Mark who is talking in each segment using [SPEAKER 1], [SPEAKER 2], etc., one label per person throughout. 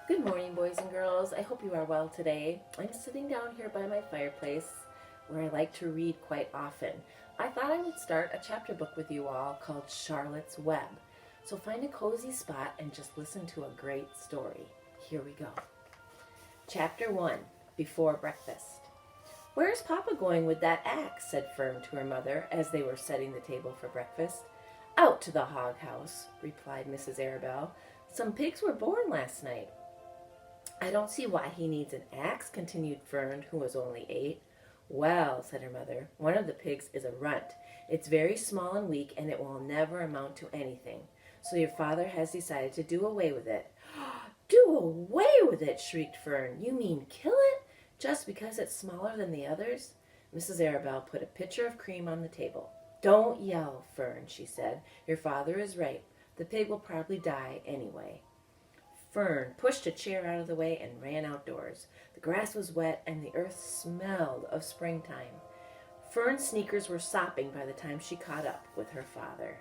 [SPEAKER 1] Good morning, boys and girls. I hope you are well today. I'm sitting down here by my fireplace where I like to read quite often. I thought I would start a chapter book with you all called Charlotte's Web. So find a cozy spot and just listen to a great story. Here we go. Chapter 1, Before Breakfast. "Where's Papa going with that axe?" said Fern to her mother as they were setting the table for breakfast. "Out to the hog house," replied Mrs. Arabelle. "Some pigs were born last night." "I don't see why he needs an axe," continued Fern, who was only 8. "Well," said her mother, "one of the pigs is a runt. It's very small and weak, and it will never amount to anything. So your father has decided to do away with it." "Do away with it!" shrieked Fern. "You mean kill it, just because it's smaller than the others?" Mrs. Arabelle put a pitcher of cream on the table. "Don't yell, Fern," she said. "Your father is right. The pig will probably die anyway." Fern pushed a chair out of the way and ran outdoors. The grass was wet and the earth smelled of springtime. Fern's sneakers were sopping by the time she caught up with her father.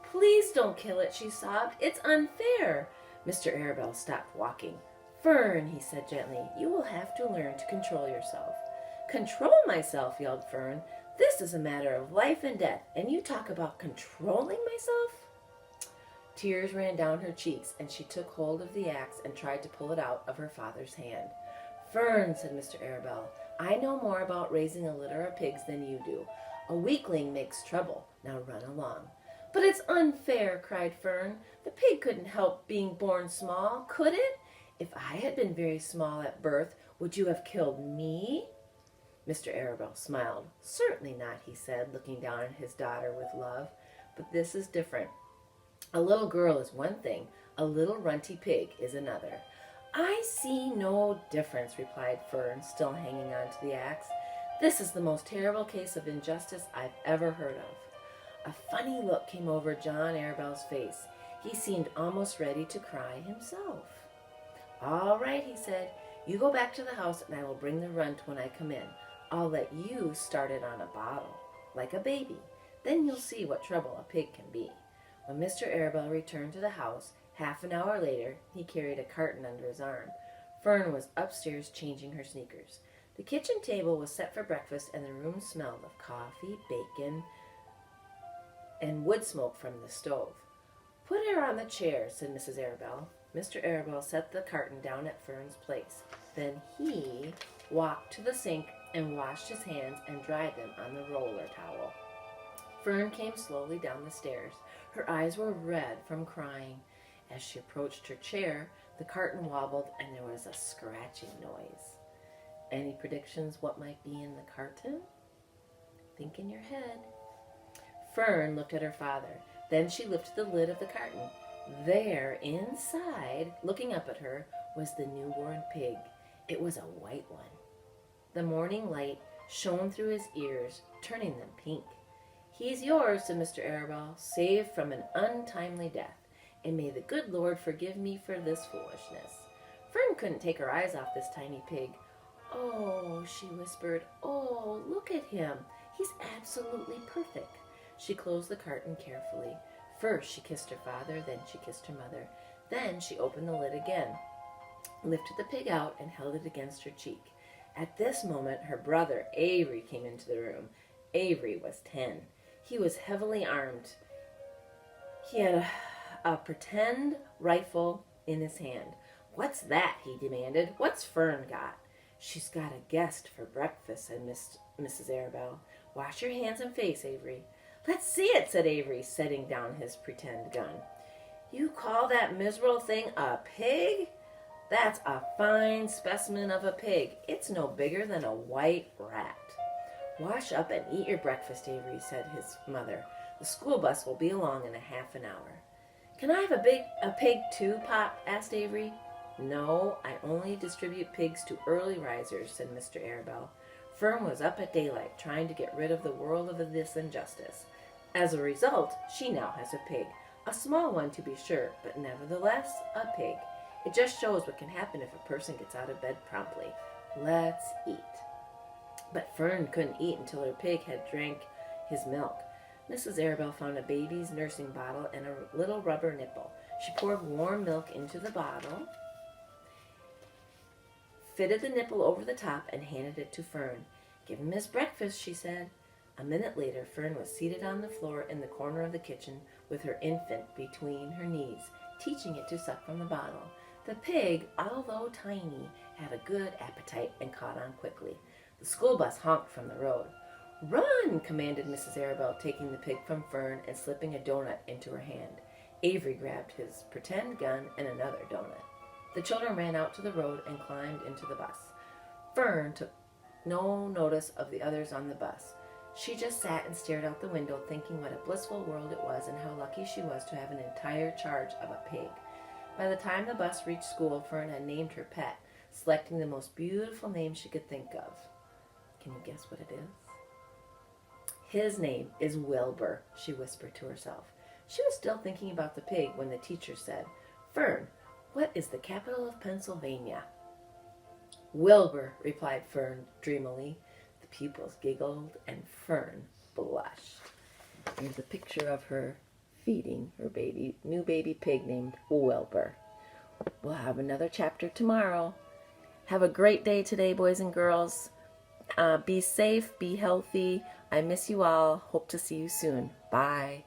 [SPEAKER 1] "Please don't kill it," she sobbed. "It's unfair." Mr. Arabelle stopped walking. "Fern," he said gently, "you will have to learn to control yourself." "Control myself?" yelled Fern. "This is a matter of life and death, and you talk about controlling myself?" Tears ran down her cheeks, and she took hold of the axe and tried to pull it out of her father's hand. "Fern," said Mr. Arabelle, "I know more about raising a litter of pigs than you do. A weakling makes trouble. Now run along." "But it's unfair," cried Fern. "The pig couldn't help being born small, could it? If I had been very small at birth, would you have killed me?" Mr. Arabelle smiled. "Certainly not," he said, looking down at his daughter with love. "But this is different. A little girl is one thing, a little runty pig is another." "I see no difference," replied Fern, still hanging on to the axe. "This is the most terrible case of injustice I've ever heard of." A funny look came over John Arabelle's face. He seemed almost ready to cry himself. "All right," he said. "You go back to the house and I will bring the runt when I come in. I'll let you start it on a bottle, like a baby. Then you'll see what trouble a pig can be." When Mr. Arabelle returned to the house, half an hour later, he carried a carton under his arm. Fern was upstairs changing her sneakers. The kitchen table was set for breakfast, and the room smelled of coffee, bacon, and wood smoke from the stove. "Put her on the chair," said Mrs. Arabelle. Mr. Arabelle set the carton down at Fern's place. Then he walked to the sink and washed his hands and dried them on the roller towel. Fern came slowly down the stairs. Her eyes were red from crying. As she approached her chair, the carton wobbled and there was a scratching noise. Any predictions what might be in the carton? Think in your head. Fern looked at her father. Then she lifted the lid of the carton. There, inside, looking up at her, was the newborn pig. It was a white one. The morning light shone through his ears, turning them pink. "He's yours," said Mr. Arabelle, "saved from an untimely death, and may the good Lord forgive me for this foolishness." Fern couldn't take her eyes off this tiny pig. "Oh," she whispered, "oh, look at him. He's absolutely perfect." She closed the carton carefully. First she kissed her father, then she kissed her mother. Then she opened the lid again, lifted the pig out, and held it against her cheek. At this moment her brother Avery came into the room. Avery was 10. He was heavily armed. He had a pretend rifle in his hand. "What's that?" he demanded. "What's Fern got?" "She's got a guest for breakfast," said Mrs. Arabelle. "Wash your hands and face, Avery." "Let's see it," said Avery, setting down his pretend gun. "You call that miserable thing a pig? That's a fine specimen of a pig. It's no bigger than a white rat." "Wash up and eat your breakfast, Avery," said his mother. "The school bus will be along in a half an hour." "Can I have a pig too, Pop?" asked Avery. "No, I only distribute pigs to early risers," said Mr. Arabelle. Fern was up at daylight, trying to get rid of the world of this injustice. As a result, she now has a pig. A small one, to be sure, but nevertheless a pig. It just shows what can happen if a person gets out of bed promptly. Let's eat. But Fern couldn't eat until her pig had drank his milk. Mrs. Arabelle found a baby's nursing bottle and a little rubber nipple. She poured warm milk into the bottle, fitted the nipple over the top, and handed it to Fern. "Give him his breakfast," she said. A minute later, Fern was seated on the floor in the corner of the kitchen with her infant between her knees, teaching it to suck from the bottle. The pig, although tiny, had a good appetite and caught on quickly. The school bus honked from the road. "Run!" commanded Mrs. Arabelle, taking the pig from Fern and slipping a donut into her hand. Avery grabbed his pretend gun and another donut. The children ran out to the road and climbed into the bus. Fern took no notice of the others on the bus. She just sat and stared out the window, thinking what a blissful world it was and how lucky she was to have an entire charge of a pig. By the time the bus reached school, Fern had named her pet, selecting the most beautiful name she could think of. Can you guess what it is? "His name is Wilbur," she whispered to herself. She was still thinking about the pig when the teacher said, "Fern, what is the capital of Pennsylvania?" "Wilbur," replied Fern dreamily. The pupils giggled and Fern blushed. Here's a picture of her feeding her new baby pig named Wilbur. We'll have another chapter tomorrow. Have a great day today, boys and girls. Be safe, be healthy. I miss you all. Hope to see you soon. Bye.